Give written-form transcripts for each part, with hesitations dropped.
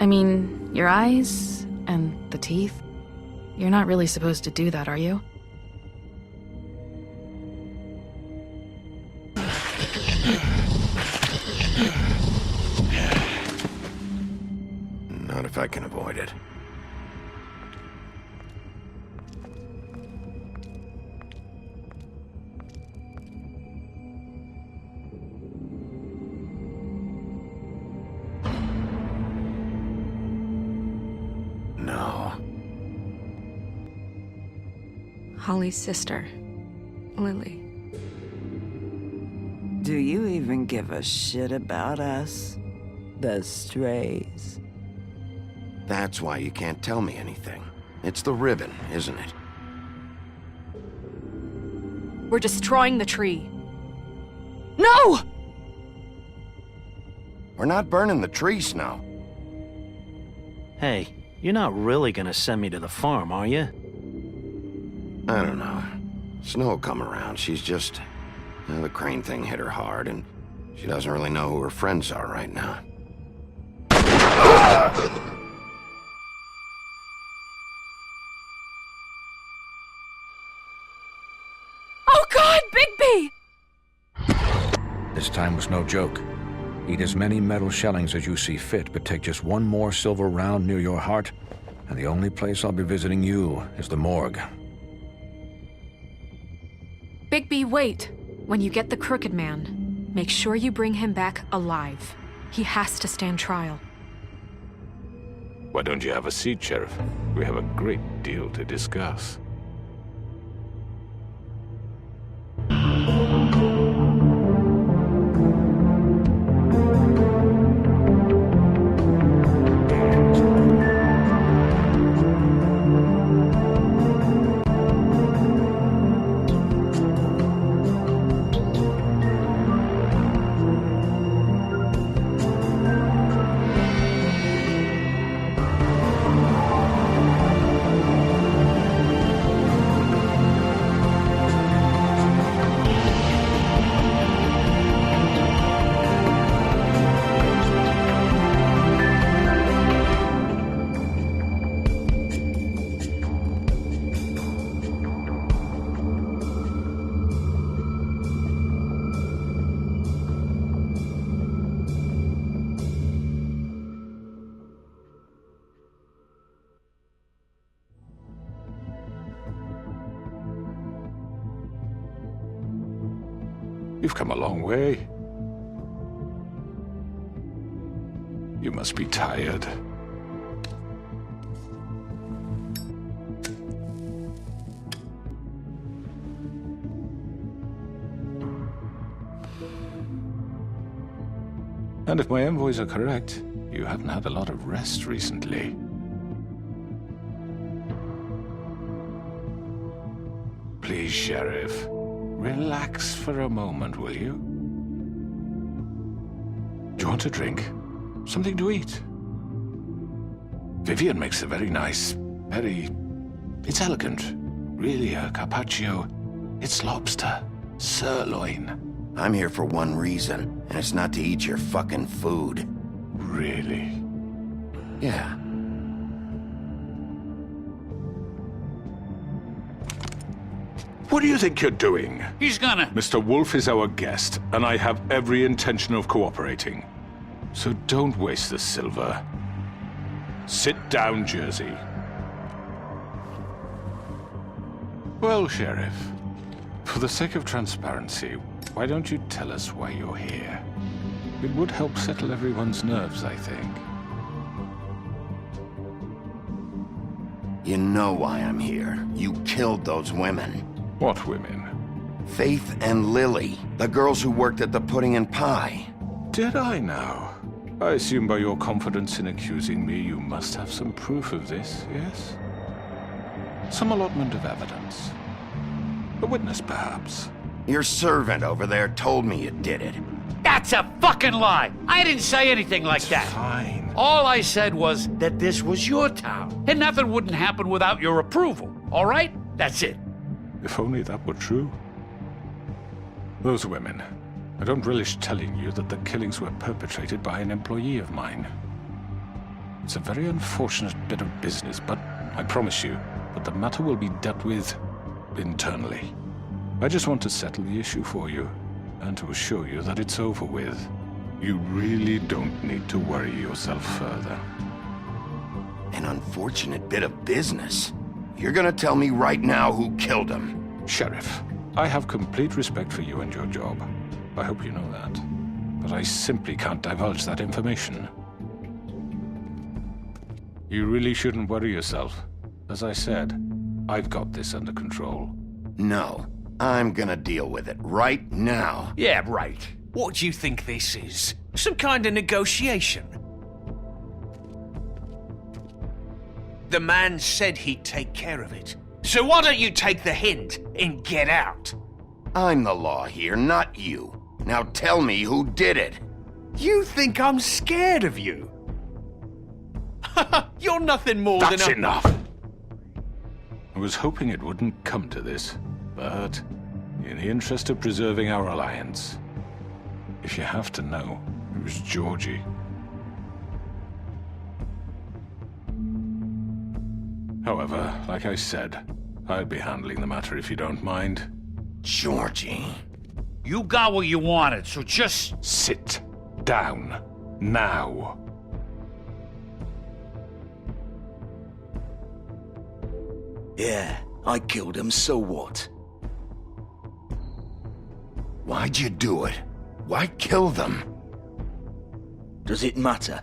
I mean, your eyes and the teeth. You're not really supposed to do that, are you? Not if I can avoid it. No. Holly's sister, Lily. Do you even give a shit about us? The strays. That's why you can't tell me anything. It's the ribbon, isn't it? We're destroying the tree. No! We're not burning the tree, Snow. Hey, you're not really gonna send me to the farm, are you? I don't know. Snow will come around. She's just... the crane thing hit her hard, and she doesn't really know who her friends are right now. Oh God, Bigby! This time was no joke. Eat as many metal shellings as you see fit, but take just one more silver round near your heart, and the only place I'll be visiting you is the morgue. Bigby, wait. When you get the Crooked Man, make sure you bring him back alive. He has to stand trial. Why don't you have a seat, Sheriff? We have a great deal to discuss. You've come a long way. You must be tired. And if my envoys are correct, you haven't had a lot of rest recently. Please, Sheriff. Relax for a moment, will you? Do you want a drink? Something to eat? Vivian makes a very nice, It's elegant. Really a carpaccio. It's lobster. Sirloin. I'm here for one reason, and it's not to eat your fucking food. Really? Yeah. What do you think you're doing? He's gonna... Mr. Wolf is our guest, and I have every intention of cooperating. So don't waste the silver. Sit down, Jersey. Well, Sheriff, for the sake of transparency, why don't you tell us why you're here? It would help settle everyone's nerves, I think. You know why I'm here. You killed those women. What women? Faith and Lily, the girls who worked at the Pudding and Pie. Did I now? I assume by your confidence in accusing me, you must have some proof of this, yes? Some allotment of evidence. A witness, perhaps. Your servant over there told me you did it. That's a fucking lie! I didn't say anything like that. Fine. All I said was that this was your town, and nothing wouldn't happen without your approval, all right? That's it. If only that were true. Those women. I don't relish telling you that the killings were perpetrated by an employee of mine. It's a very unfortunate bit of business, but I promise you that the matter will be dealt with internally. I just want to settle the issue for you, and to assure you that it's over with. You really don't need to worry yourself further. An unfortunate bit of business? You're gonna tell me right now who killed him? Sheriff, I have complete respect for you and your job. I hope you know that. But I simply can't divulge that information. You really shouldn't worry yourself. As I said, I've got this under control. No, I'm gonna deal with it right now. Yeah, right. What do you think this is? Some kind of negotiation? The man said he'd take care of it. So why don't you take the hint and get out? I'm the law here, not you. Now tell me who did it. You think I'm scared of you? You're nothing more That's than a... enough! I was hoping it wouldn't come to this, but in the interest of preserving our alliance, if you have to know, it was Georgie. However, like I said, I'll be handling the matter if you don't mind. Georgie. You got what you wanted, so just... Sit down. Now. Yeah, I killed him, so what? Why'd you do it? Why kill them? Does it matter?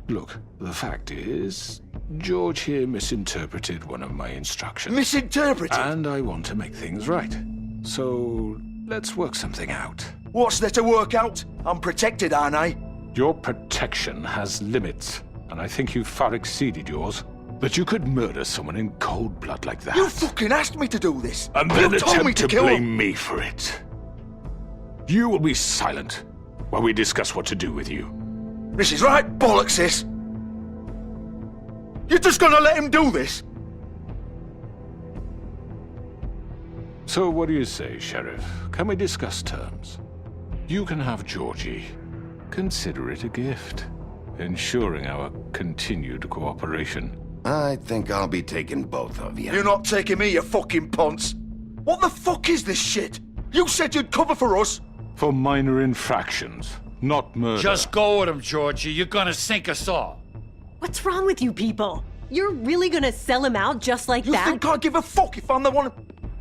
Look, the fact is, George here misinterpreted one of my instructions. Misinterpreted? And I want to make things right. So, let's work something out. What's there to work out? I'm protected, aren't I? Your protection has limits, and I think you've far exceeded yours. But you could murder someone in cold blood like that. You fucking asked me to do this! And then you told me attempt to to kill blame him. me for it. You will be silent while we discuss what to do with you. This is right bollocks, this! You're just gonna let him do this? So what do you say, Sheriff? Can we discuss terms? You can have Georgie. Consider it a gift, ensuring our continued cooperation. I think I'll be taking both of you. You're not taking me, you fucking ponce! What the fuck is this shit? You said you'd cover for us! For minor infractions, not murder. Just go with him, Georgie. You're gonna sink us all. What's wrong with you people? You're really gonna sell him out just like You that? think I give a fuck if I'm the one...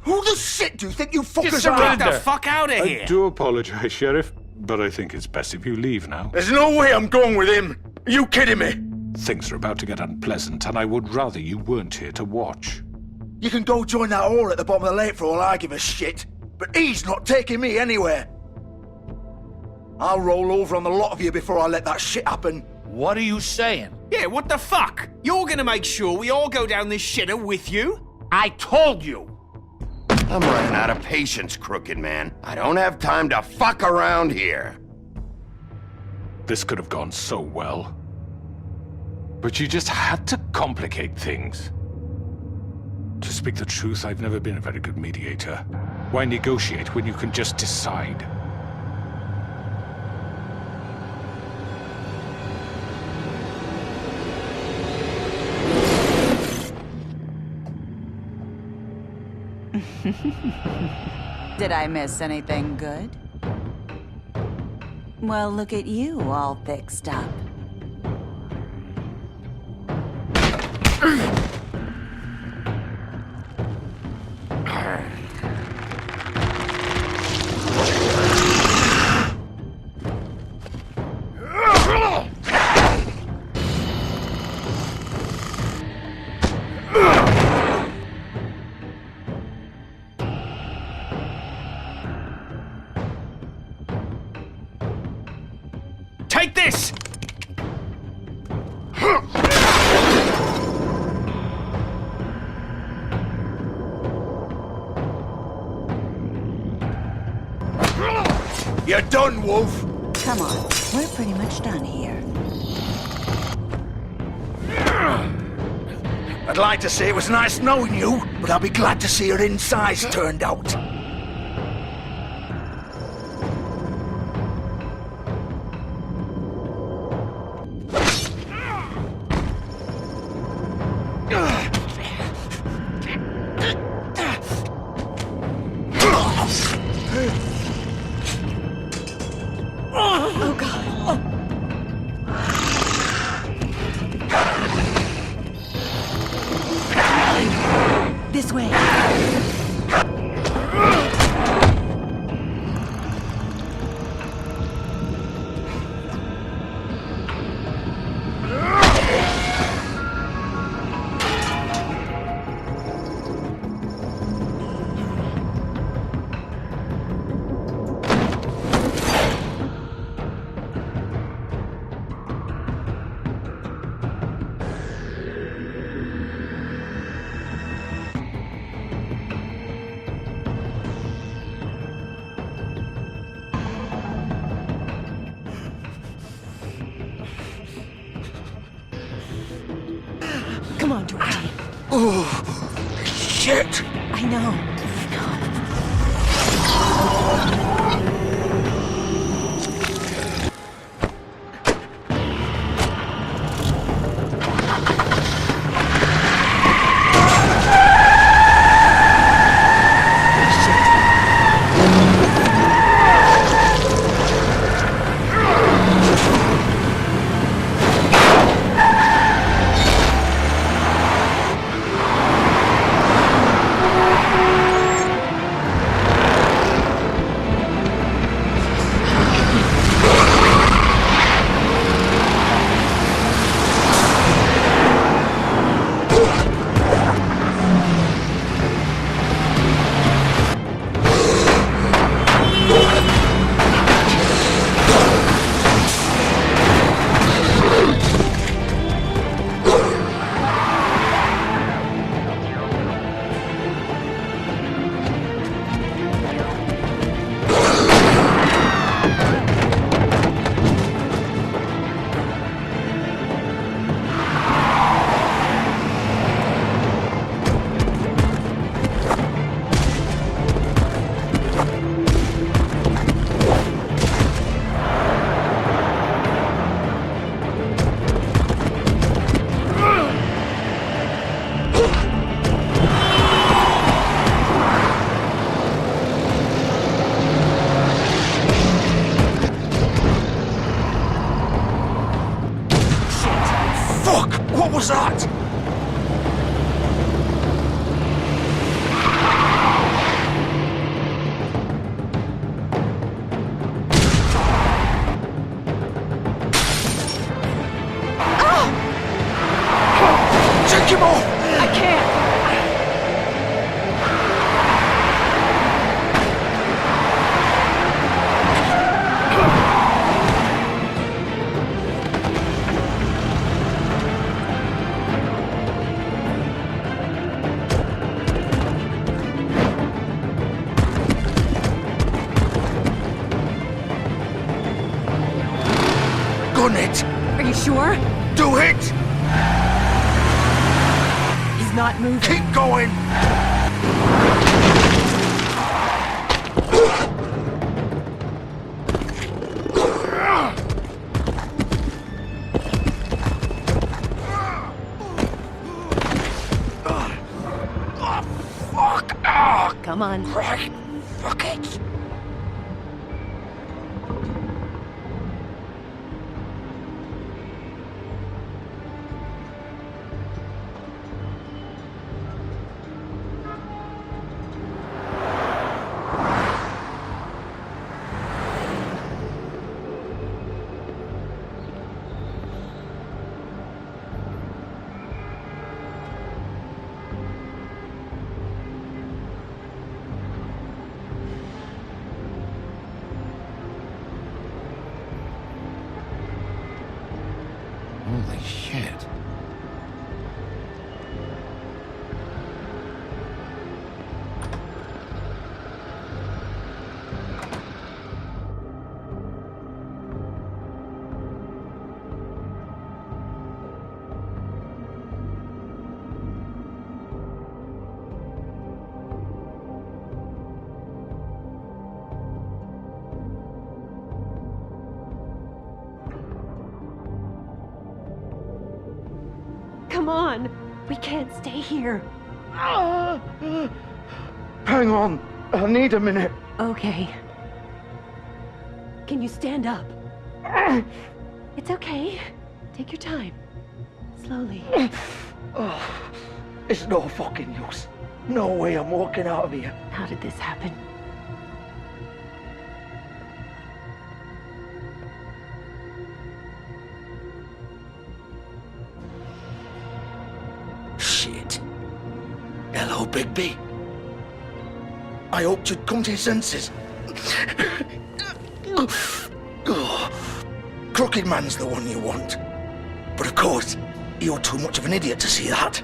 Who the shit do you think you fuckers are? surrender. Get the fuck out of I here! do apologize, Sheriff, but I think it's best if you leave now. There's no way I'm going with him! Are you kidding me? Things are about to get unpleasant, and I would rather you weren't here to watch. You can go join that whore at the bottom of the lake for all I give a shit, but he's not taking me anywhere. I'll roll over on the lot of you before I let that shit happen. What are you saying? Yeah, what the fuck? You're gonna make sure we all go down this shitter with you? I told you! I'm running out of patience, Crooked Man. I don't have time to fuck around here. This could have gone so well. But you just had to complicate things. To speak the truth, I've never been a very good mediator. Why negotiate when you can just decide? Did I miss anything good? Well, look at you, all fixed up. Take this! You're done, Wolf! Come on, we're pretty much done here. I'd like to say it was nice knowing you, but I'll be glad to see your insides turned out. Come on, Georgie. Oh, shit! I know. What was that? Take him off! I can't. Gun it! Are you sure? Do it! He's not moving. Keep going! Fuck! Come on. Right. Fuck it. Holy shit. Come on. We can't stay here. Hang on. I need a minute. Okay. Can you stand up? It's okay. Take your time. Slowly. It's no fucking use. No way I'm walking out of here. How did this happen? Shit. Hello, Bigby. I hoped you'd come to your senses. Crooked Man's the one you want. But of course, you're too much of an idiot to see that.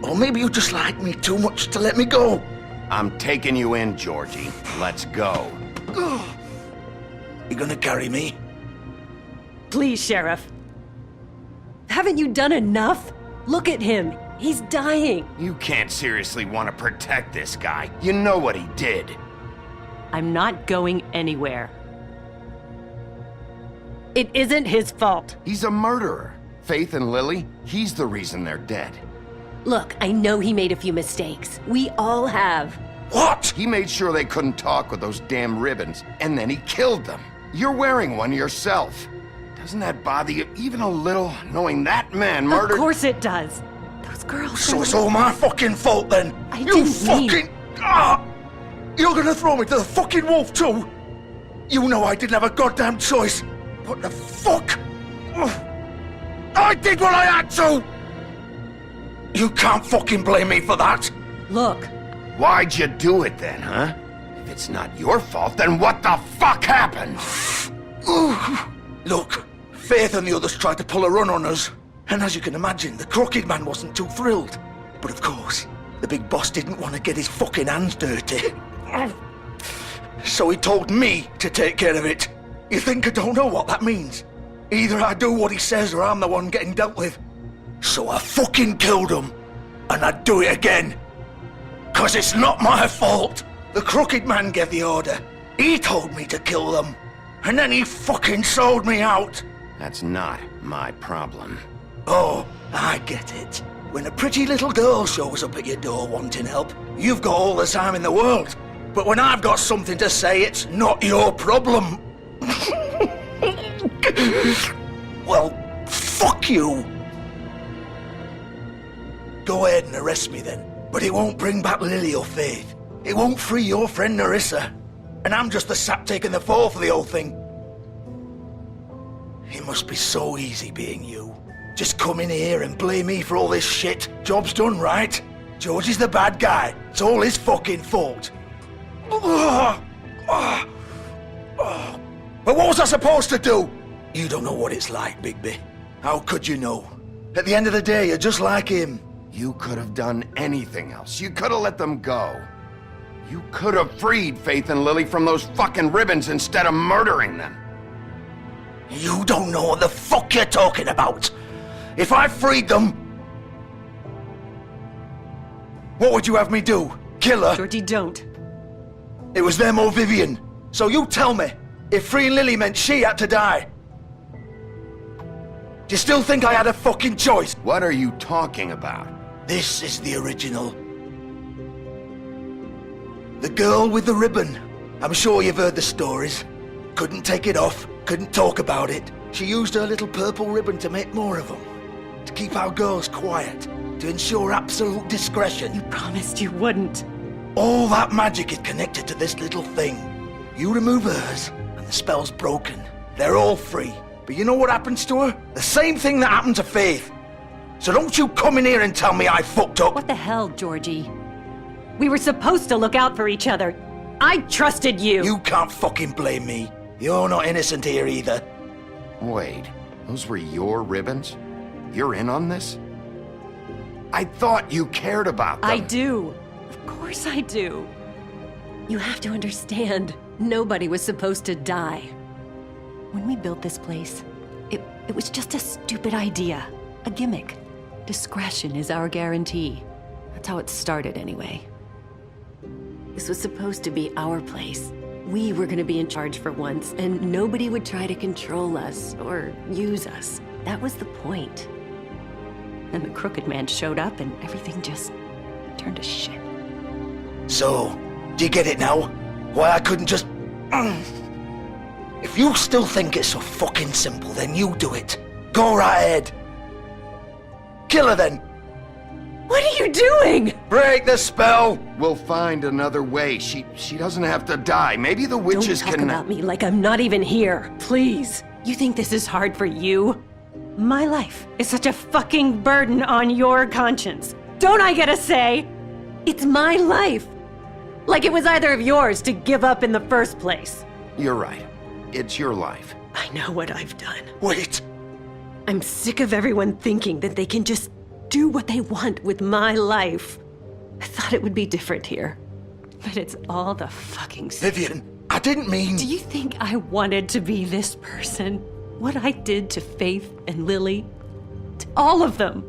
Or maybe you just like me too much to let me go. I'm taking you in, Georgie. Let's go. You gonna carry me? Please, Sheriff. Haven't you done enough? Look at him. He's dying. You can't seriously want to protect this guy. You know what he did. I'm not going anywhere. It isn't his fault. He's a murderer. Faith and Lily, he's the reason they're dead. Look, I know he made a few mistakes. We all have. What? He made sure they couldn't talk with those damn ribbons, and then he killed them. You're wearing one yourself. Doesn't that bother you even a little, knowing that man murdered— Of course it does. Those girls— So it's all my fucking fault then? I You didn't mean— fucking... Ah! You're gonna throw me to the fucking wolf too? You know I didn't have a goddamn choice. What the fuck? Ugh. I did what I had to! You can't fucking blame me for that. Look. Why'd you do it then, huh? If it's not your fault, then what the fuck happened? Look, Faith and the others tried to pull a run on us. And as you can imagine, the Crooked Man wasn't too thrilled. But of course, the big boss didn't want to get his fucking hands dirty. So he told me to take care of it. You think I don't know what that means? Either I do what he says or I'm the one getting dealt with. So I fucking killed him. And I'd do it again. 'Cause it's not my fault. The Crooked Man gave the order. He told me to kill them. And then he fucking sold me out. That's not my problem. Oh, I get it. When a pretty little girl shows up at your door wanting help, you've got all the time in the world. But when I've got something to say, it's not your problem. Well, fuck you. Go ahead and arrest me then. But it won't bring back Lily or Faith. It won't free your friend Nerissa. And I'm just the sap taking the fall for the whole thing. It must be so easy being you. Just come in here and blame me for all this shit. Job's done, right? George is the bad guy. It's all his fucking fault. But what was I supposed to do? You don't know what it's like, Bigby. How could you know? At the end of the day, you're just like him. You could have done anything else. You could have let them go. You could have freed Faith and Lily from those fucking ribbons instead of murdering them. You don't know what the fuck you're talking about. If I freed them, what would you have me do? Kill her? Georgie, don't. It was them or Vivian. So you tell me, if freeing Lily meant she had to die, do you still think I had a fucking choice? What are you talking about? This is the original. The girl with the ribbon. I'm sure you've heard the stories. Couldn't take it off, couldn't talk about it. She used her little purple ribbon to make more of them. To keep our girls quiet. To ensure absolute discretion. You promised you wouldn't. All that magic is connected to this little thing. You remove hers, and the spell's broken. They're all free. But you know what happens to her? The same thing that happened to Faith. So don't you come in here and tell me I fucked up. What the hell, Georgie? We were supposed to look out for each other. I trusted you. You can't fucking blame me. You're not innocent here either. Wait, those were your ribbons? You're in on this? I thought you cared about them. I do. Of course I do. You have to understand, nobody was supposed to die. When we built this place, it was just a stupid idea. A gimmick. Discretion is our guarantee. That's how it started anyway. This was supposed to be our place. We were gonna be in charge for once, and nobody would try to control us or use us. That was the point. Then the Crooked Man showed up and everything just turned to shit. So, do you get it now? Why I couldn't just... If you still think it's so fucking simple, then you do it. Go right ahead. Kill her then. What are you doing? Break the spell. We'll find another way. She doesn't have to die. Maybe the witches Don't talk can... about me like I'm not even here, please. You think this is hard for you? My life is such a fucking burden on your conscience. Don't I get a say? It's my life. Like it was either of yours to give up in the first place. You're right. It's your life. I know what I've done. Wait. I'm sick of everyone thinking that they can just do what they want with my life. I thought it would be different here. But it's all the fucking same. Vivian, I didn't mean... Do you think I wanted to be this person? What I did to Faith and Lily? To all of them?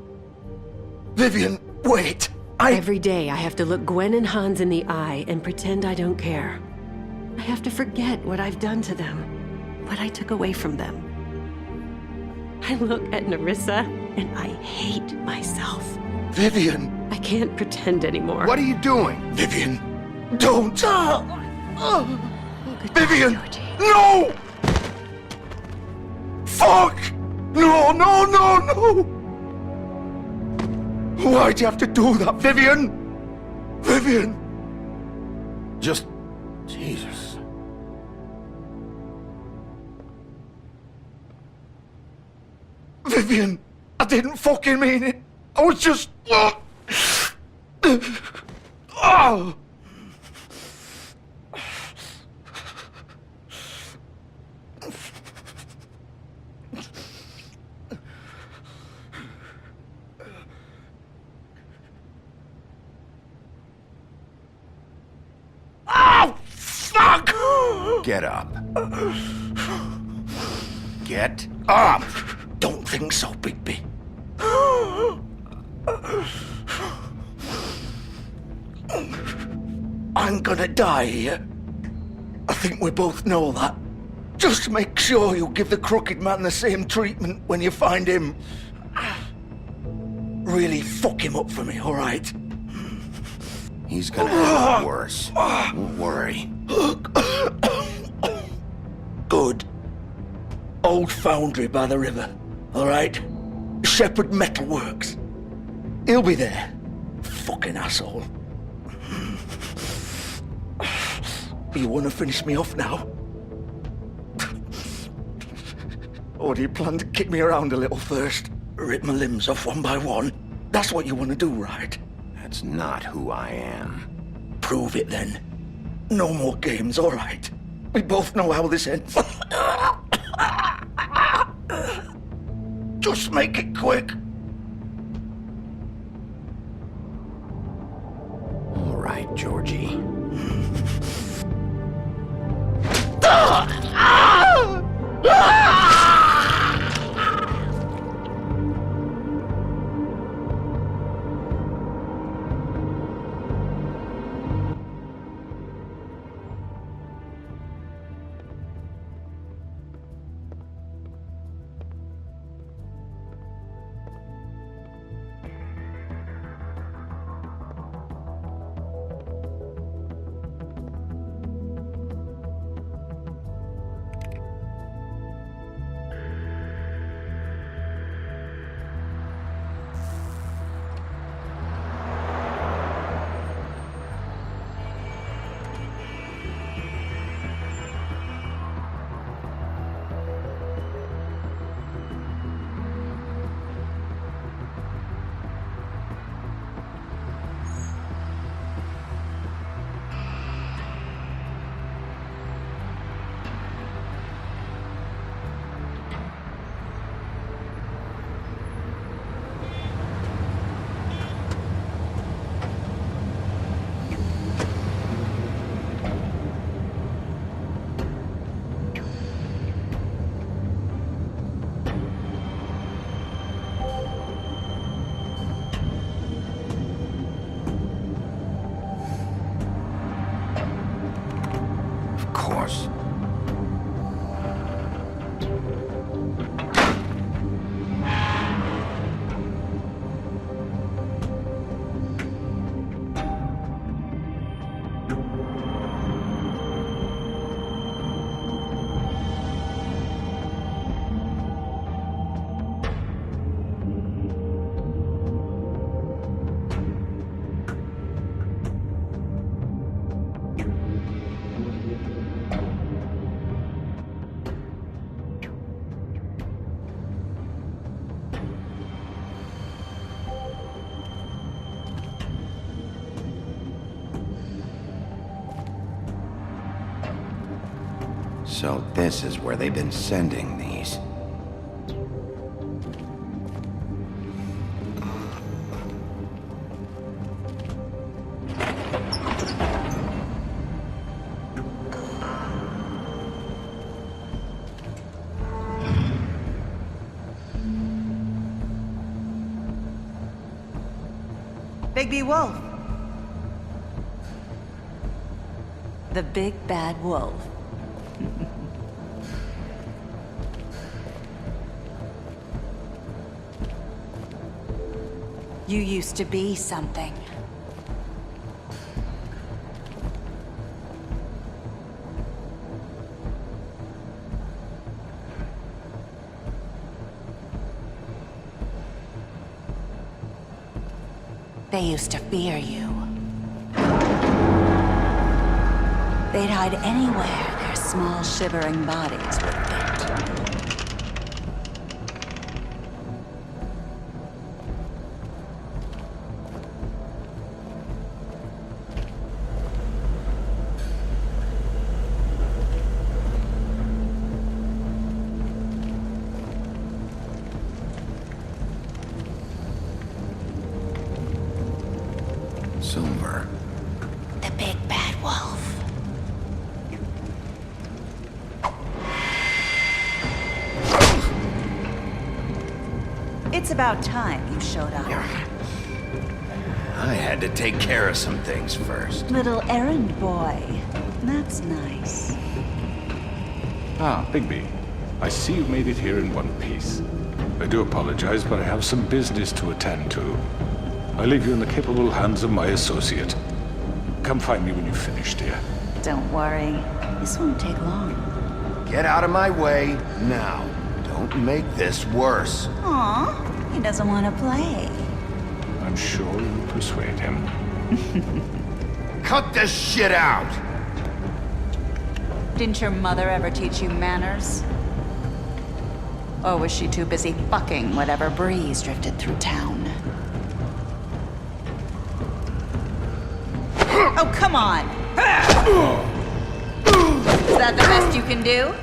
Vivian, wait. Every day I have to look Gwen and Hans in the eye and pretend I don't care. I have to forget what I've done to them, what I took away from them. I look at Nerissa and I hate myself. Vivian! I can't pretend anymore. What are you doing? Vivian, don't! Vivian! No! Fuck! No, no, no, no! Why'd you have to do that, Vivian? Vivian! Just... Jesus. Vivian, I didn't fucking mean it. I was just... Oh! Oh, fuck! Get up. Get up! Don't think so, Bigby. I'm gonna die here. I think we both know that. Just make sure you give the Crooked Man the same treatment when you find him. Really fuck him up for me, all right? He's gonna have it worse. Don't worry. Good. Old foundry by the river, all right? Shepherd Metal Works. He'll be there. Fucking asshole. You want to finish me off now? Or do you plan to kick me around a little first? Rip my limbs off one by one? That's what you want to do, right? That's not who I am. Prove it then. No more games, all right? We both know how this ends. Just make it quick. All right, Georgie. So this is where they've been sending these. Bigby Wolf. The big bad wolf. You used to be something. They used to fear you. They'd hide anywhere their small, shivering bodies would fit. Silver. The big bad wolf. It's about time you showed up. I had to take care of some things first. Little errand boy. That's nice. Ah, Bigby. I see you made it here in one piece. I do apologize, but I have some business to attend to. I leave you in the capable hands of my associate. Come find me when you've finished, dear. Don't worry. This won't take long. Get out of my way now. Don't make this worse. Aw, he doesn't want to play. I'm sure you'll persuade him. Cut this shit out! Didn't your mother ever teach you manners? Or was she too busy fucking whatever breeze drifted through town? Oh, come on! Is that the best you can do?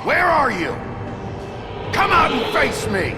Where are you? Come out and face me!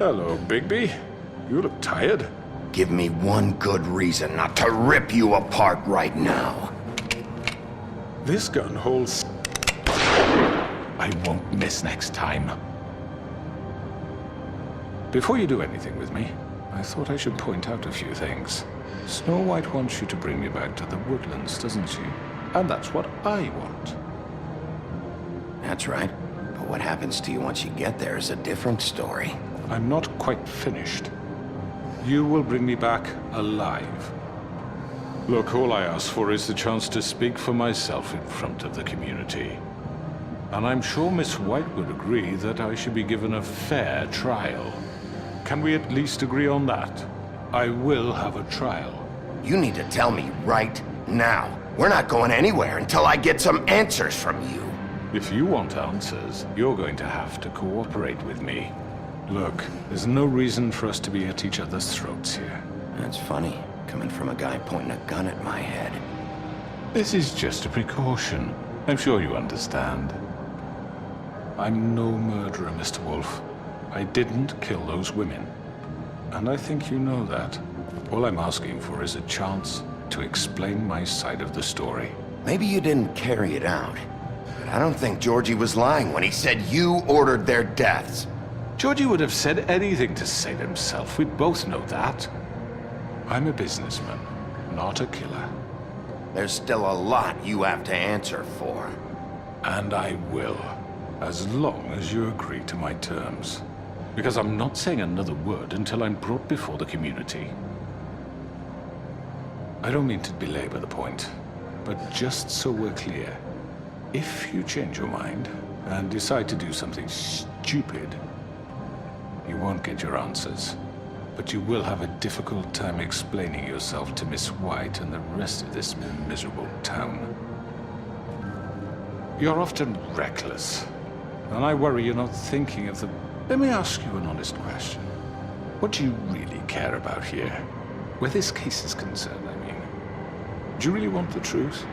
Hello, Bigby. You look tired. Give me one good reason not to rip you apart right now. This gun holds... I won't miss next time. Before you do anything with me, I thought I should point out a few things. Snow White wants you to bring me back to the woodlands, doesn't she? And that's what I want. That's right. But what happens to you once you get there is a different story. I'm not quite finished. You will bring me back alive. Look, all I ask for is the chance to speak for myself in front of the community. And I'm sure Miss White would agree that I should be given a fair trial. Can we at least agree on that? I will have a trial. You need to tell me right now. We're not going anywhere until I get some answers from you. If you want answers, you're going to have to cooperate with me. Look, there's no reason for us to be at each other's throats here. That's funny, coming from a guy pointing a gun at my head. This is just a precaution. I'm sure you understand. I'm no murderer, Mr. Wolf. I didn't kill those women. And I think you know that. All I'm asking for is a chance to explain my side of the story. Maybe you didn't carry it out. But I don't think Georgie was lying when he said you ordered their deaths. Georgie would have said anything to save himself. We both know that. I'm a businessman, not a killer. There's still a lot you have to answer for. And I will, as long as you agree to my terms. Because I'm not saying another word until I'm brought before the community. I don't mean to belabor the point, but just so we're clear, if you change your mind and decide to do something stupid, you won't get your answers, but you will have a difficult time explaining yourself to Miss White and the rest of this miserable town. You're often reckless, and I worry you're not thinking of the... Let me ask you an honest question. What do you really care about here? Where this case is concerned, I mean. Do you really want the truth?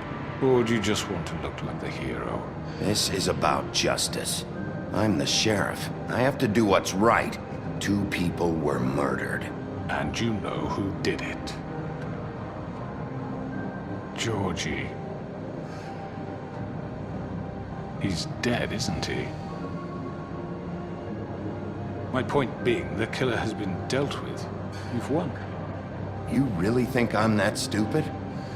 Or do you just want to look like the hero? This is about justice. I'm the sheriff. I have to do what's right. 2 people were murdered. And you know who did it. Georgie. He's dead, isn't he? My point being, the killer has been dealt with. You've won. You really think I'm that stupid?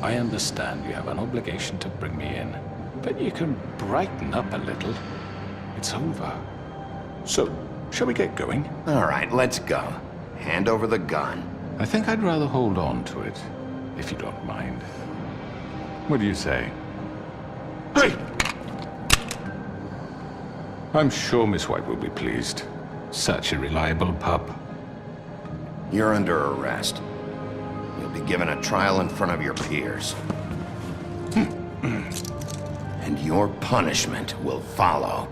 I understand you have an obligation to bring me in, but you can brighten up a little. It's over. So, shall we get going? All right, let's go. Hand over the gun. I think I'd rather hold on to it, if you don't mind. What do you say? Hey! I'm sure Miss White will be pleased. Such a reliable pup. You're under arrest. You'll be given a trial in front of your peers. And your punishment will follow.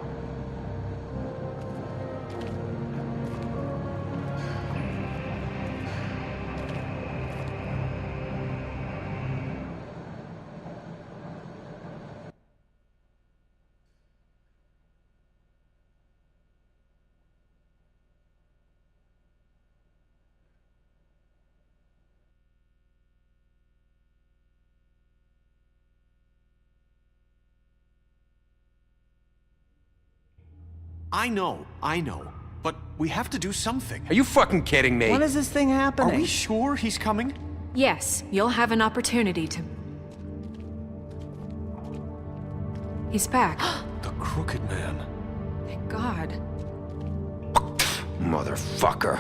I know. But we have to do something. Are you fucking kidding me? When is this thing happening? Are we sure he's coming? Yes, you'll have an opportunity to... He's back. The Crooked Man. Thank God. Motherfucker.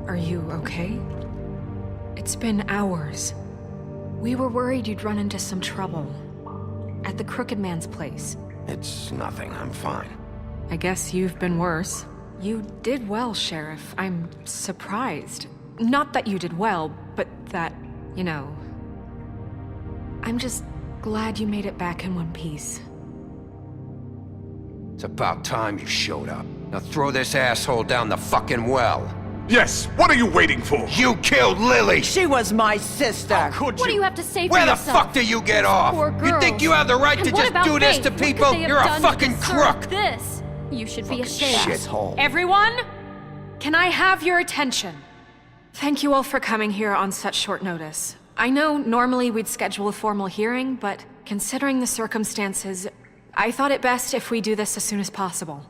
Are you okay? It's been hours. We were worried you'd run into some trouble. At the Crooked Man's place. It's nothing, I'm fine. I guess you've been worse. You did well, Sheriff. I'm surprised. Not that you did well, but that, you know... I'm just glad you made it back in one piece. It's about time you showed up. Now throw this asshole down the fucking well. Yes, what are you waiting for? You killed Lily! She was my sister. How could you? What do you have to say for Where the yourself? fuck do you get off? Poor You think girls. you have the right And to what just about do this Faith? to What could people? they have You're a done to fucking deserve crook! This. You should be ashamed. Shithole. Everyone, can I have your attention? Thank you all for coming here on such short notice. I know normally we'd schedule a formal hearing, but considering the circumstances, I thought it best if we do this as soon as possible.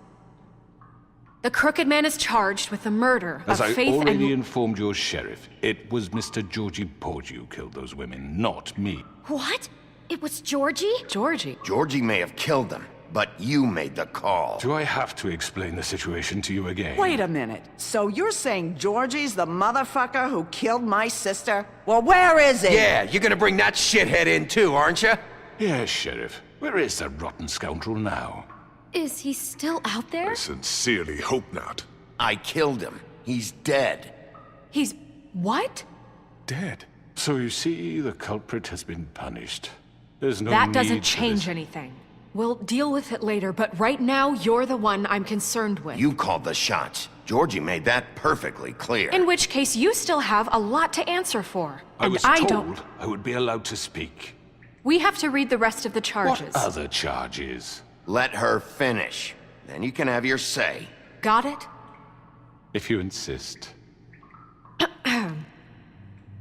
The Crooked Man is charged with the murder As of I Faith already and... informed your sheriff, it was Mr. Georgie Porgy who killed those women, not me. What? It was Georgie? Georgie? Georgie may have killed them, but you made the call. Do I have to explain the situation to you again? Wait a minute. So you're saying Georgie's the motherfucker who killed my sister? Well, where is he? Yeah, you're gonna bring that shithead in too, aren't you? Yes, Sheriff. Where is that rotten scoundrel now? Is he still out there? Sincerely hope not. I killed him. He's dead. He's... what? Dead. So you see, the culprit has been punished. There's no That need doesn't for change this. anything. We'll deal with it later, but right now, you're the one I'm concerned with. You called the shots. Georgie made that perfectly clear. In which case, you still have a lot to answer for. I And was don't... told I would be allowed to speak. We have to read the rest of the charges. What other charges? Let her finish. Then you can have your say. Got it? If you insist.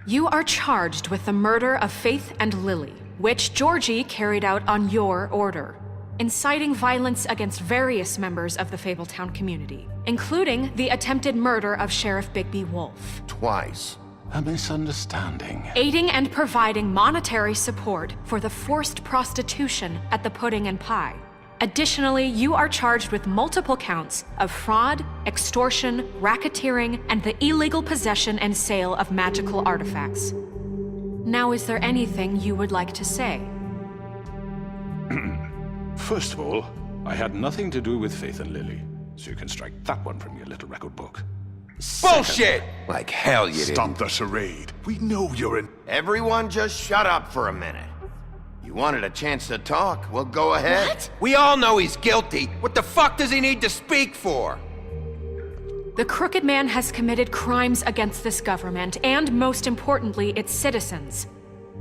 You are charged with the murder of Faith and Lily, which Georgie carried out on your order, inciting violence against various members of the Fabletown community, including the attempted murder of Sheriff Bigby Wolf. Twice. A misunderstanding. Aiding and providing monetary support for the forced prostitution at the Pudding and Pie. Additionally, you are charged with multiple counts of fraud, extortion, racketeering, and the illegal possession and sale of magical artifacts. Now, is there anything you would like to say? First of all, I had nothing to do with Faith and Lily, so you can strike that one from your little record book. Bullshit! Like hell you didn't. Stop the charade. We know you're in... Everyone just shut up for a minute. You wanted a chance to talk? Well, go ahead. What? We all know he's guilty. What the fuck does he need to speak for? The Crooked Man has committed crimes against this government and, most importantly, its citizens.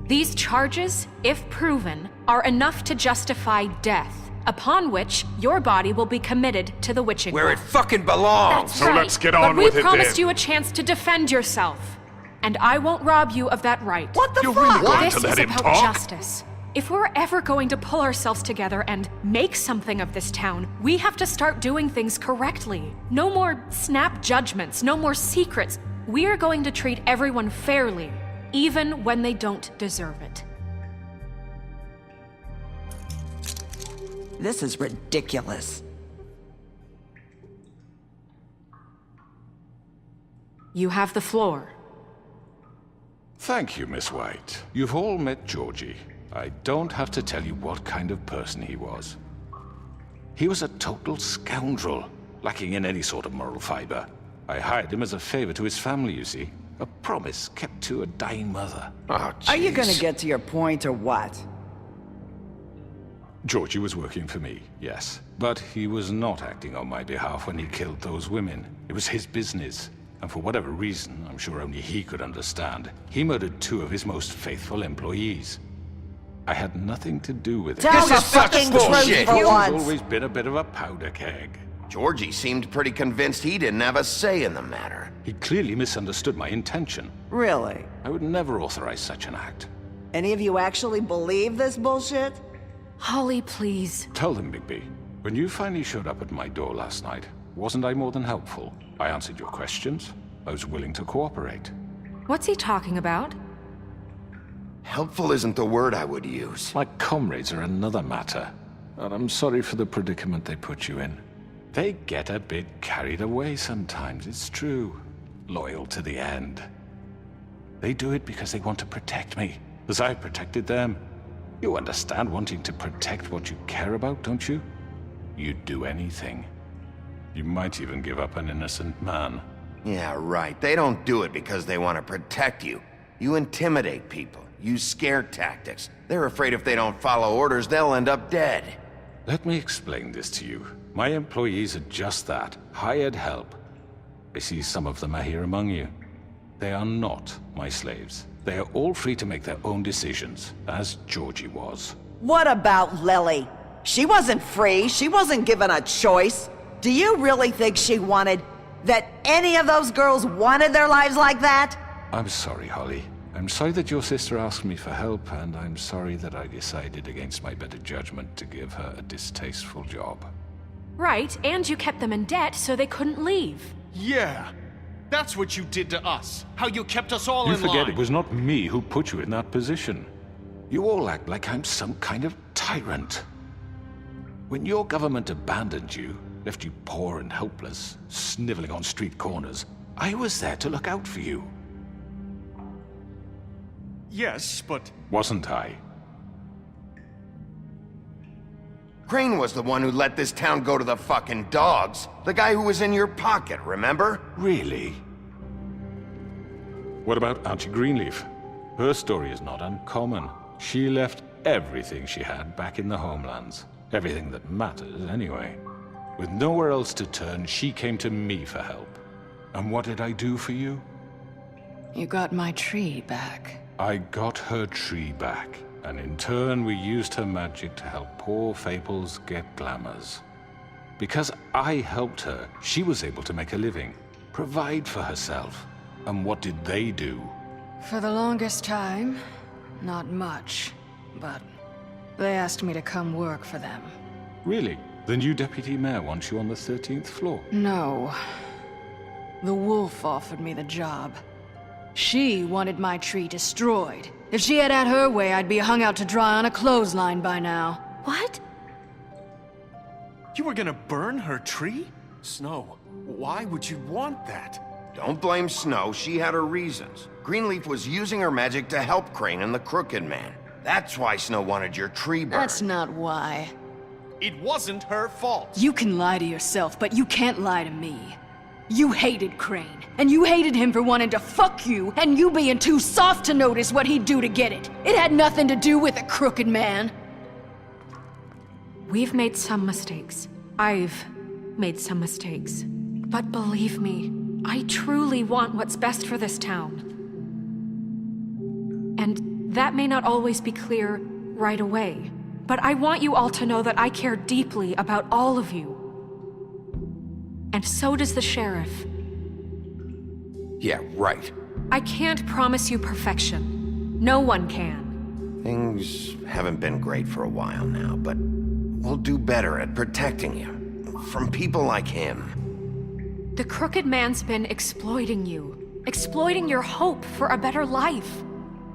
These charges, if proven, are enough to justify death, upon which your body will be committed to the witching Where it well. fucking belongs. That's right. let's get But on we with it promised then. you a chance to defend yourself, and I won't rob you of that right. What the You're fuck? really going This to let is him about talk? justice. If we're ever going to pull ourselves together and make something of this town, we have to start doing things correctly. No more snap judgments, no more secrets. We are going to treat everyone fairly, even when they don't deserve it. This is ridiculous. You have the floor. Thank you, Miss White. You've all met Georgie. I don't have to tell you what kind of person he was. He was a total scoundrel, lacking in any sort of moral fiber. I hired him as a favor to his family, you see. A promise kept to a dying mother. Oh, Are you gonna jeez. get to your point or what? Georgie was working for me, yes. But he was not acting on my behalf when he killed those women. It was his business. And for whatever reason, I'm sure only he could understand, he murdered 2 of his most faithful employees. I had nothing to do with it. Tell This the is such fucking bullshit. truth for He's once. always been a bit of a powder keg. Georgie seemed pretty convinced he didn't have a say in the matter. He clearly misunderstood my intention. Really? I would never authorize such an act. Any of you actually believe this bullshit? Holly, please. Tell them, Bigby, when you finally showed up at my door last night, wasn't I more than helpful? I answered your questions. I was willing to cooperate. What's he talking about? Helpful isn't the word I would use. My comrades are another matter, and I'm sorry for the predicament they put you in. They get a bit carried away sometimes, it's true. Loyal to the end. They do it because they want to protect me, as I protected them. You understand wanting to protect what you care about, don't you? You'd do anything. You might even give up an innocent man. Yeah, right. They don't do it because they want to protect you. You intimidate people, use scare tactics. They're afraid if they don't follow orders, they'll end up dead. Let me explain this to you. My employees are just that, hired help. I see some of them are here among you. They are not my slaves. They are all free to make their own decisions, as Georgie was. What about Lily? She wasn't free. She wasn't given a choice. Do you really think she wanted... that any of those girls wanted their lives like that? I'm sorry, Holly. I'm sorry that your sister asked me for help, and I'm sorry that I decided against my better judgment to give her a distasteful job. Right, and you kept them in debt so they couldn't leave. Yeah. That's what you did to us. How you kept us all You in line. forget it was not me who put you in that position. You all act like I'm some kind of tyrant. When your government abandoned you, left you poor and helpless, sniveling on street corners, I was there to look out for you. Yes, but... Wasn't I? Crane was the one who let this town go to the fucking dogs. The guy who was in your pocket, remember? Really? What about Auntie Greenleaf? Her story is not uncommon. She left everything she had back in the homelands. Everything that matters, anyway. With nowhere else to turn, she came to me for help. And what did I do for you? You got my tree back. I got her tree back, and in turn we used her magic to help poor Fables get glamours. Because I helped her, she was able to make a living, provide for herself. And what did they do? For the longest time, not much. But they asked me to come work for them. Really? The new deputy mayor wants you on the 13th floor? No. The wolf offered me the job. She wanted my tree destroyed. If she had her way, I'd be hung out to dry on a clothesline by now. What? You were gonna burn her tree? Snow, why would you want that? Don't blame Snow, she had her reasons. Greenleaf was using her magic to help Crane and the Crooked Man. That's why Snow wanted your tree burned. That's not why. It wasn't her fault. You can lie to yourself, but you can't lie to me. You hated Crane, and you hated him for wanting to fuck you, and you being too soft to notice what he'd do to get it. It had nothing to do with the Crooked Man. We've made some mistakes. I've made some mistakes. But believe me, I truly want what's best for this town. And that may not always be clear right away. But I want you all to know that I care deeply about all of you. And so does the sheriff. Yeah, right. I can't promise you perfection. No one can. Things haven't been great for a while now, but we'll do better at protecting you. From people like him. The Crooked Man's been exploiting you. Exploiting your hope for a better life.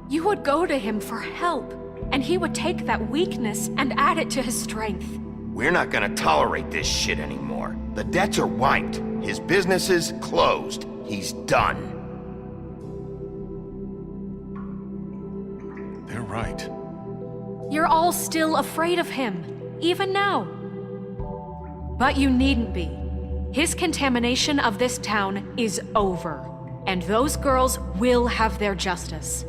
You would go to him for help, and he would take that weakness and add it to his strength. We're not gonna tolerate this shit anymore. The debts are wiped. His business is closed. He's done. They're right. You're all still afraid of him, even now. But you needn't be. His contamination of this town is over, and those girls will have their justice.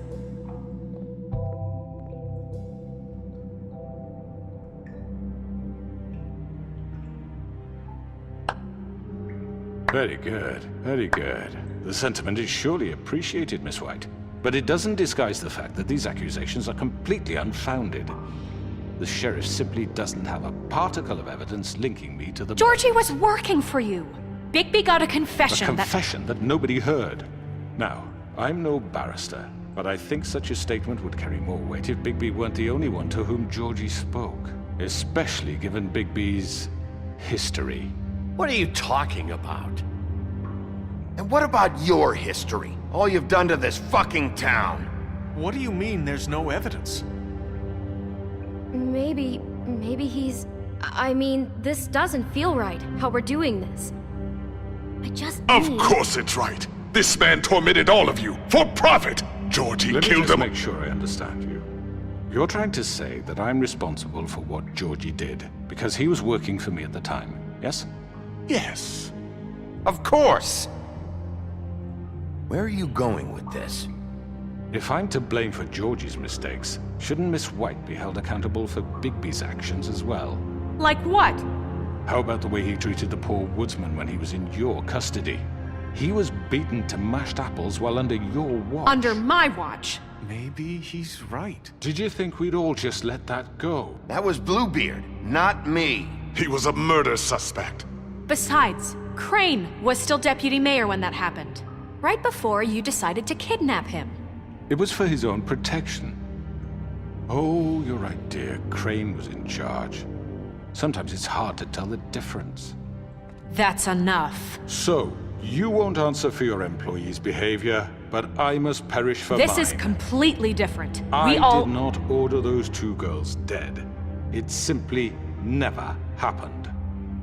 Very good, very good. The sentiment is surely appreciated, Miss White. But it doesn't disguise the fact that these accusations are completely unfounded. The sheriff simply doesn't have a particle of evidence linking me to the... Georgie was working for you. Bigby got a confession A confession that nobody heard. Now, I'm no barrister, but I think such a statement would carry more weight if Bigby weren't the only one to whom Georgie spoke. Especially given Bigby's history. What are you talking about? And what about your history? All you've done to this fucking town? What do you mean there's no evidence? Maybe he's... I mean, this doesn't feel right, how we're doing this. I just Of course it's right. This man tormented all of you, for profit! Georgie Let me killed just them. make sure I understand you. You're trying to say that I'm responsible for what Georgie did, because he was working for me at the time, yes? Yes. Of course! Where are you going with this? If I'm to blame for Georgie's mistakes, shouldn't Miss White be held accountable for Bigby's actions as well? Like what? How about the way he treated the poor woodsman when he was in your custody? He was beaten to mashed apples while under your watch. Under my watch. Maybe he's right. Did you think we'd all just let that go? That was Bluebeard, not me. He was a murder suspect. Besides, Crane was still deputy mayor when that happened. Right before you decided to kidnap him. It was for his own protection. Oh, you're right, dear. Crane was in charge. Sometimes it's hard to tell the difference. That's enough. So, you won't answer for your employees' behavior, but I must perish for mine. This is completely different. I We all... did not order those two girls dead. It simply never happened.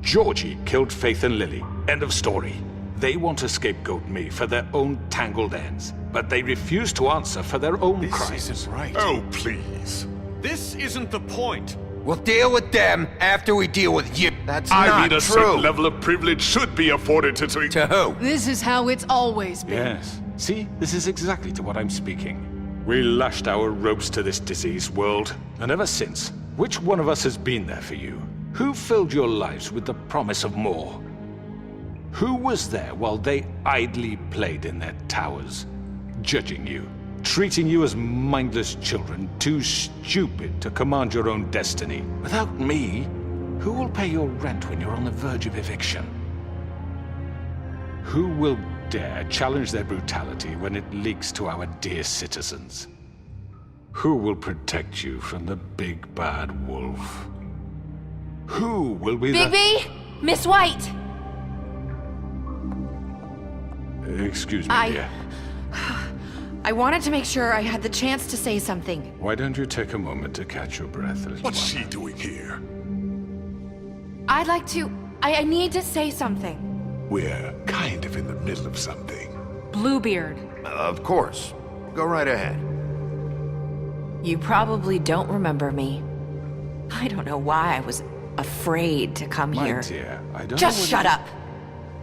Georgie killed Faith and Lily. End of story. They want to scapegoat me for their own tangled ends, but they refuse to answer for their own crimes. This isn't right. Oh, please. This isn't the point. We'll deal with them after we deal with you. That's I not mean, a true. certain level of privilege should be afforded to... To who? This is how it's always been. Yes. See, this is exactly to what I'm speaking. We lashed our ropes to this diseased world, and ever since, which one of us has been there for you? Who filled your lives with the promise of more? Who was there while they idly played in their towers, judging you, treating you as mindless children, too stupid to command your own destiny? Without me, who will pay your rent when you're on the verge of eviction? Who will dare challenge their brutality when it leaks to our dear citizens? Who will protect you from the big bad wolf? Who will be Bigby! Miss White! Excuse me, dear. I wanted to make sure I had the chance to say something. Why don't you take a moment to catch your breath a little What's while? she doing here? I'd like to... I need to say something. We're kind of in the middle of something. Bluebeard. Of course. Go right ahead. You probably don't remember me. I don't know why I was afraid to come My here. dear, I don't Just know what shut up!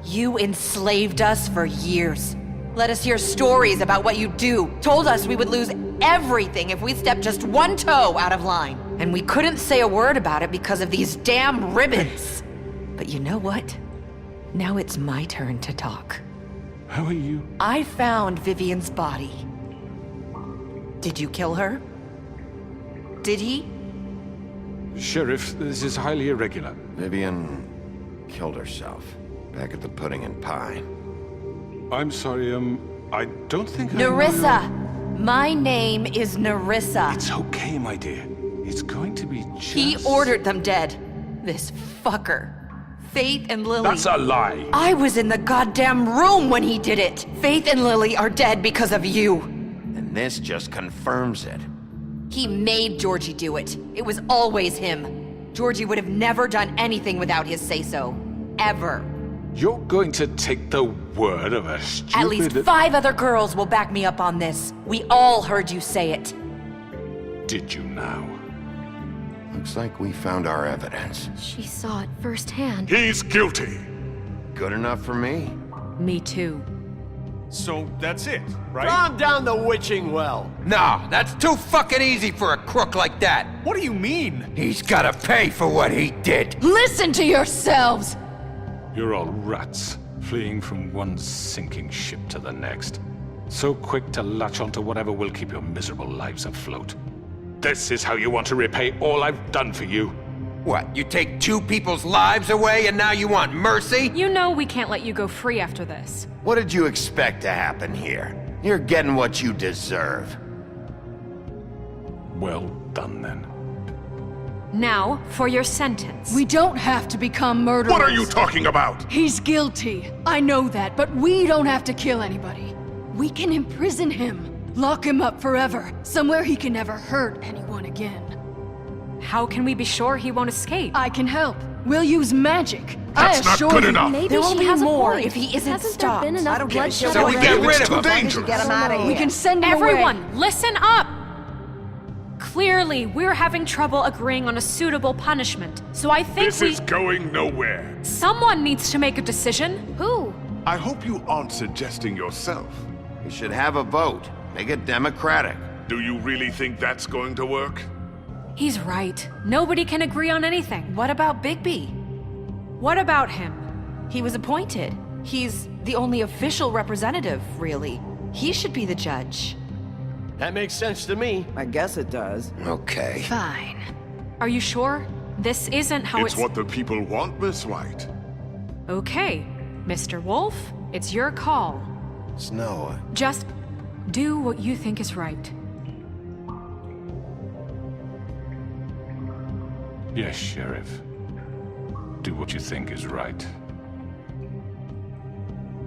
You enslaved us for years. Let us hear stories about what you do. Told us we would lose everything if we stepped just one toe out of line. And we couldn't say a word about it because of these damn ribbons. But you know what? Now it's my turn to talk. How are you? I found Vivian's body. Did you kill her? Did he? Sheriff, this is highly irregular. Vivian killed herself back at the Pudding and Pie. I'm sorry, I don't think Nerissa! My name is Nerissa. It's okay, my dear. It's going to be just... He ordered them dead. This fucker. Faith and Lily. That's a lie! I was in the goddamn room when he did it. Faith and Lily are dead because of you. And this just confirms it. He made Georgie do it. It was always him. Georgie would have never done anything without his say-so. Ever. You're going to take the word of a stupid... At least 5 other girls will back me up on this. We all heard you say it. Did you now? Looks like we found our evidence. She saw it firsthand. He's guilty. Good enough for me. Me too. So that's it, right? Calm down the witching well. No, that's too fucking easy for a crook like that. What do you mean? He's gotta pay for what he did. Listen to yourselves! You're all rats, fleeing from one sinking ship to the next. So quick to latch onto whatever will keep your miserable lives afloat. This is how you want to repay all I've done for you. What, you take 2 people's lives away and now you want mercy? You know we can't let you go free after this. What did you expect to happen here? You're getting what you deserve. Well done, then. Now, for your sentence. We don't have to become murderers. What are you talking about? He's guilty. I know that, but we don't have to kill anybody. We can imprison him. Lock him up forever. Somewhere he can never hurt anyone again. How can we be sure he won't escape? I can help. We'll use magic. That's I not assure good you. enough. Maybe There will she be has more a point. if he isn't Hasn't stopped. there been enough I don't care. bloodshed So we already? get rid It's of too him. dangerous. Get him out of here. We can send him away. Everyone, listen up! Clearly, we're having trouble agreeing on a suitable punishment, so I think This is going nowhere. Someone needs to make a decision. Who? I hope you aren't suggesting yourself. We should have a vote. Make it democratic. Do you really think that's going to work? He's right. Nobody can agree on anything. What about Bigby? What about him? He was appointed. He's the only official representative, really. He should be the judge. That makes sense to me. I guess it does. Okay. Fine. Are you sure? This isn't how It's what the people want, Miss White. Okay, Mr. Wolf, it's your call. Snow, Just do what you think is right. Yes, Sheriff. Do what you think is right.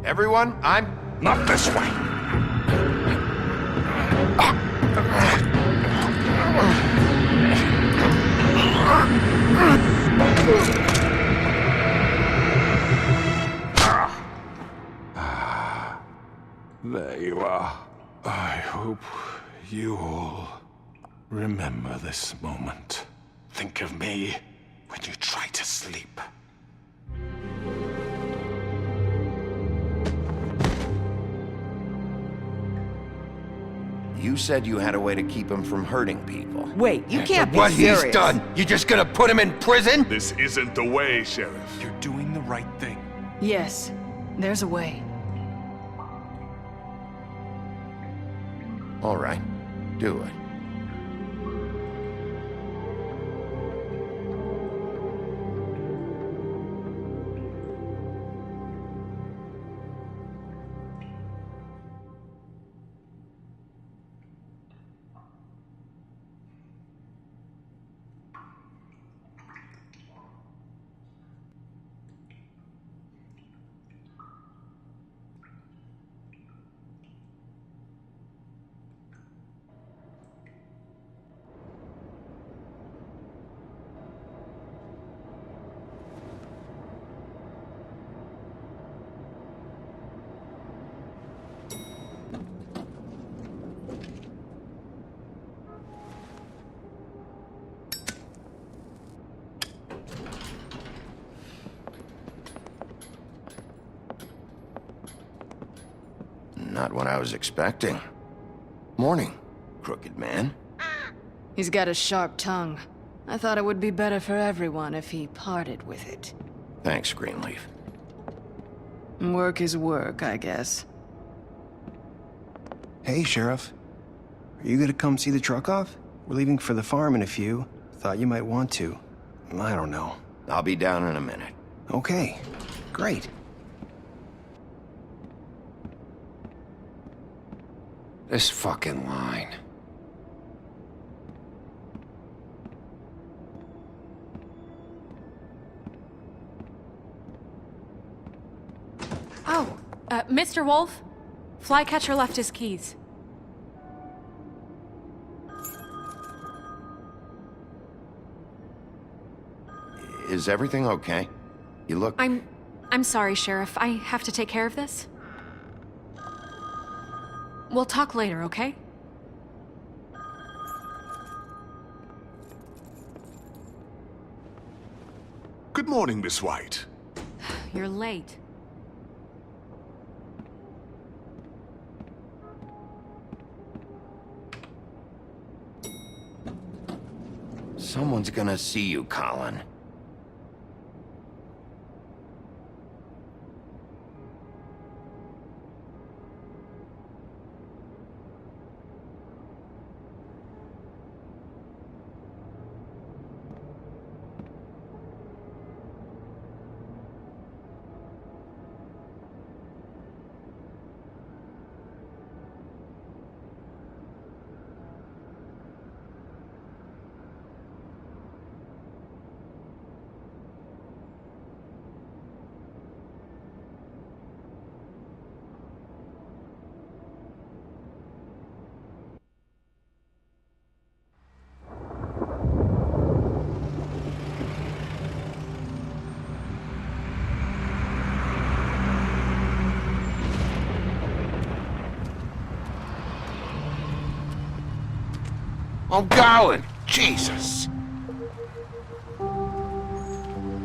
everyone, I'm... Not this way. There you are. I hope you all remember this moment. Think of me when you try to sleep. You said you had a way to keep him from hurting people. Wait, you can't be What serious. he's done, you just gonna put him in prison? This isn't the way, Sheriff. You're doing the right thing. Yes, there's a way. All right, do it. Not what I was expecting. Morning, crooked man. He's got a sharp tongue. I thought it would be better for everyone if he parted with it. Thanks, Greenleaf. Work is work, I guess. Hey, Sheriff. Are you gonna come see the truck off? We're leaving for the farm in a few. Thought you might want to. I don't know. I'll be down in a minute. Okay, great. This fucking line. Oh, Mr. Wolf, Flycatcher left his keys. Is everything okay? You look... I'm sorry, Sheriff. I have to take care of this. We'll talk later, okay? Good morning, Miss White. You're late. Someone's gonna see you, Colin. I'm going. Jesus.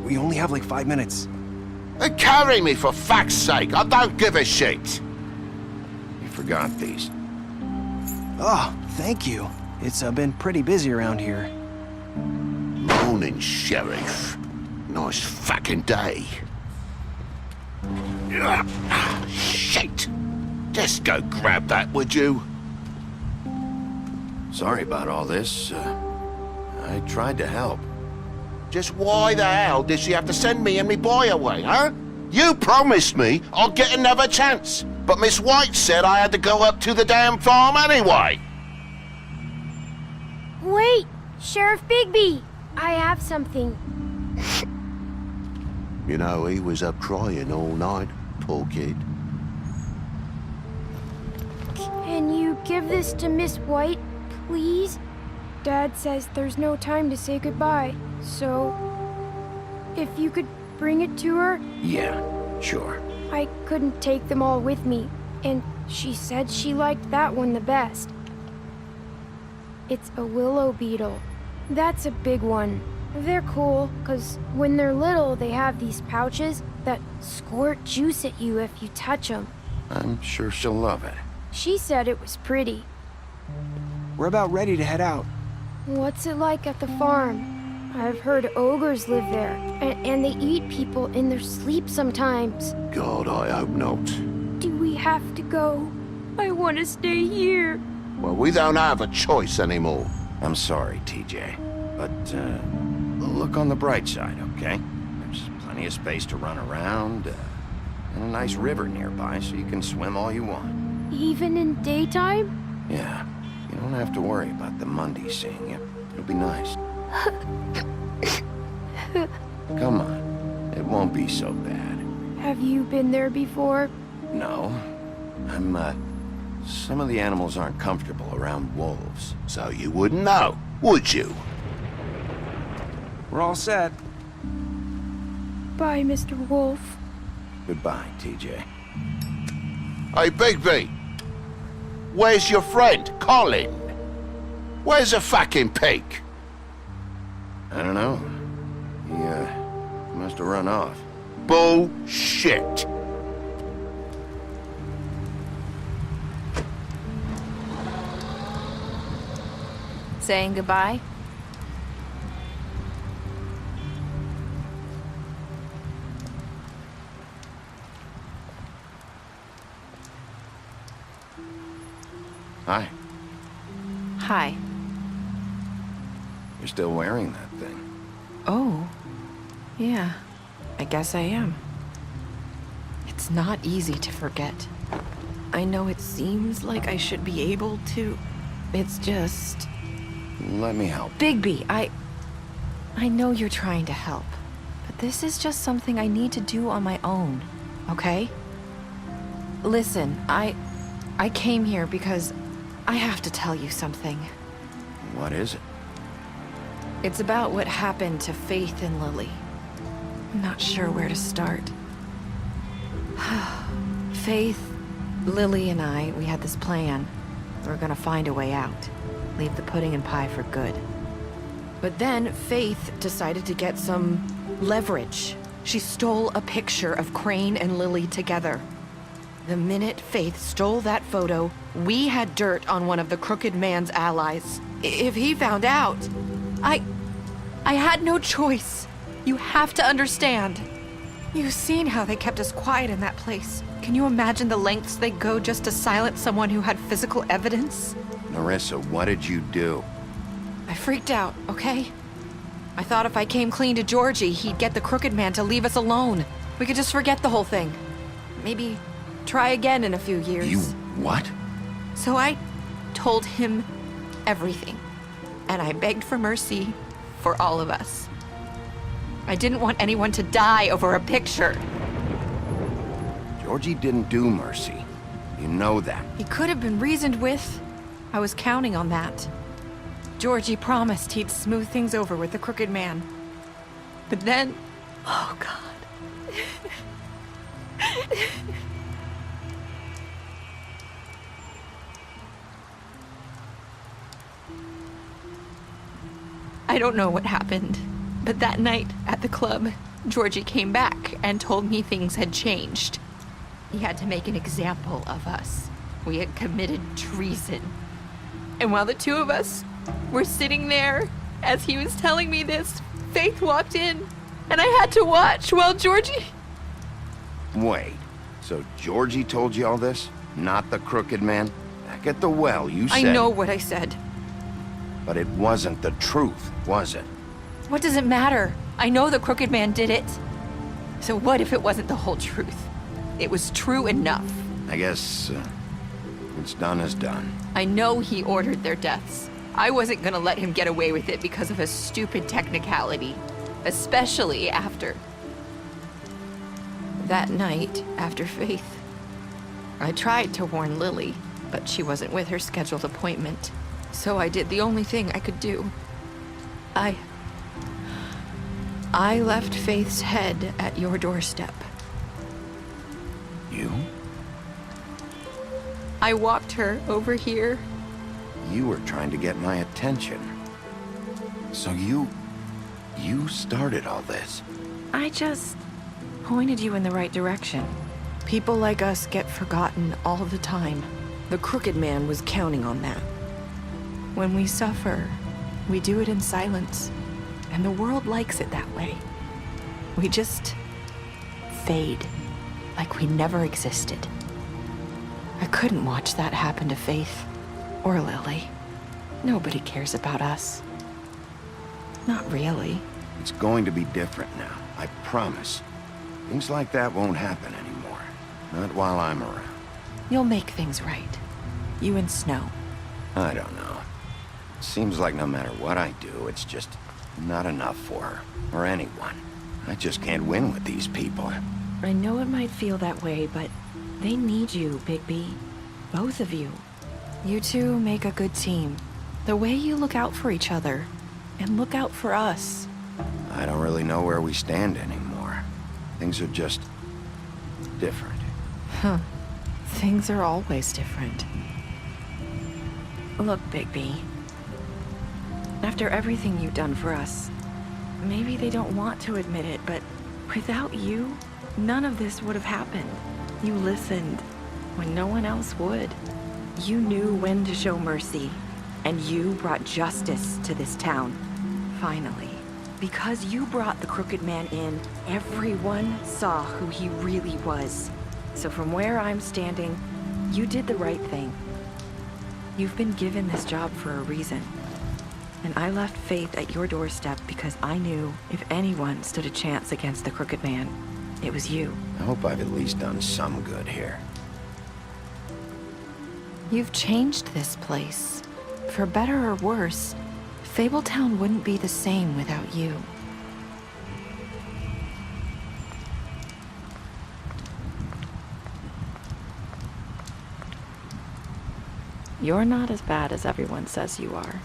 We only have like 5 minutes. And carry me, for fuck's sake. I don't give a shit. You forgot these. Oh, thank you. It's been pretty busy around here. Morning, Sheriff. Nice fucking day. Shit. Just go grab that, would you? Sorry about all this. I tried to help. Just why the hell did she have to send me and me boy away, huh? You promised me I'd get another chance, but Miss White said I had to go up to the damn farm anyway. Wait! Sheriff Bigby! I have something. You know, he was up crying all night, poor kid. Can you give this to Miss White, please? Dad says there's no time to say goodbye, so if you could bring it to her? Yeah, sure. I couldn't take them all with me, and she said she liked that one the best. It's a willow beetle. That's a big one. They're cool, 'cause when they're little, they have these pouches that squirt juice at you if you touch them. I'm sure she'll love it. She said it was pretty. We're about ready to head out. What's it like at the farm? I've heard ogres live there, and they eat people in their sleep sometimes. God, I hope not. Do we have to go? I want to stay here. Well, we don't have a choice anymore. I'm sorry, TJ, but look on the bright side, okay? There's plenty of space to run around, and a nice river nearby, so you can swim all you want. Even in daytime? Yeah, you don't have to worry about the Mundy seeing you. It'll be nice. Come on, it won't be so bad. Have you been there before? No, some of the animals aren't comfortable around wolves. So you wouldn't know, would you? We're all set. Bye, Mr. Wolf. Goodbye, TJ. Hey, Bigby! Where's your friend, Colin? Where's the fucking pig? I don't know. He must have run off. Bullshit! Saying goodbye? Hi. Hi. You're still wearing that thing. Oh. Yeah. I guess I am. It's not easy to forget. I know it seems like I should be able to. It's just... Let me help. Bigby, I know you're trying to help, but this is just something I need to do on my own, okay? Listen, I came here because I have to tell you something. What is it? It's about what happened to Faith and Lily. I'm not sure where to start. Faith, Lily, and I, we had this plan. We were gonna find a way out. Leave the pudding and pie for good. But then Faith decided to get some leverage. She stole a picture of Crane and Lily together. The minute Faith stole that photo, we had dirt on one of the Crooked Man's allies. If he found out, I had no choice. You have to understand. You've seen how they kept us quiet in that place. Can you imagine the lengths they go just to silence someone who had physical evidence? Nerissa, what did you do? I freaked out, okay? I thought if I came clean to Georgie, he'd get the Crooked Man to leave us alone. We could just forget the whole thing. Maybe try again in a few years. You what? So I told him everything. And I begged for mercy for all of us. I didn't want anyone to die over a picture. Georgie didn't do mercy. You know that. He could have been reasoned with. I was counting on that. Georgie promised he'd smooth things over with the Crooked Man. But then... Oh, God. I don't know what happened, but that night at the club, Georgie came back and told me things had changed. He had to make an example of us. We had committed treason. And while the two of us were sitting there, as he was telling me this, Faith walked in, and I had to watch while Georgie... Wait, so Georgie told you all this? Not the crooked man? Back at the well, you said... I know what I said. But it wasn't the truth, was it? What does it matter? I know the crooked man did it. So what if it wasn't the whole truth? It was true enough. I guess, what's done is done. I know he ordered their deaths. I wasn't gonna let him get away with it because of a stupid technicality. Especially after... that night, after Faith. I tried to warn Lily, but she wasn't with her scheduled appointment. So I did the only thing I could do. I left Faith's head at your doorstep. You? I walked her over here. You were trying to get my attention. So you started all this. I just pointed you in the right direction. People like us get forgotten all the time. The crooked man was counting on that. When we suffer, we do it in silence, and the world likes it that way. We just fade, like we never existed. I couldn't watch that happen to Faith, or Lily. Nobody cares about us. Not really. It's going to be different now, I promise. Things like that won't happen anymore. Not while I'm around. You'll make things right. You and Snow. I don't know. Seems like no matter what I do, it's just not enough for her, or anyone. I just can't win with these people. I know it might feel that way, but they need you, Bigby. Both of you. You two make a good team. The way you look out for each other, and look out for us. I don't really know where we stand anymore. Things are just different. Huh. Things are always different. Look, Bigby. After everything you've done for us, maybe they don't want to admit it, but without you, none of this would have happened. You listened when no one else would. You knew when to show mercy, and you brought justice to this town. Finally. Because you brought the crooked man in, everyone saw who he really was. So from where I'm standing, you did the right thing. You've been given this job for a reason. And I left Faith at your doorstep because I knew if anyone stood a chance against the crooked man, it was you. I hope I've at least done some good here. You've changed this place. For better or worse, Fabletown wouldn't be the same without you. You're not as bad as everyone says you are.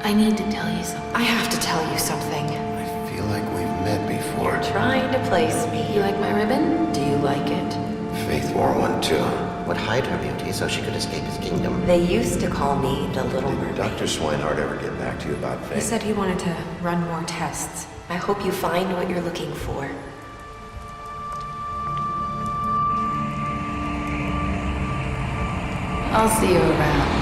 I need to tell you something. I have to tell you something. I feel like we've met before. You're trying to place me. You like my ribbon? Do you like it? Faith wore one too. Would hide her beauty so she could escape his kingdom. They used to call me the Little Mermaid. Did Dr. Swinehart ever get back to you about Faith? He said he wanted to run more tests. I hope you find what you're looking for. I'll see you around.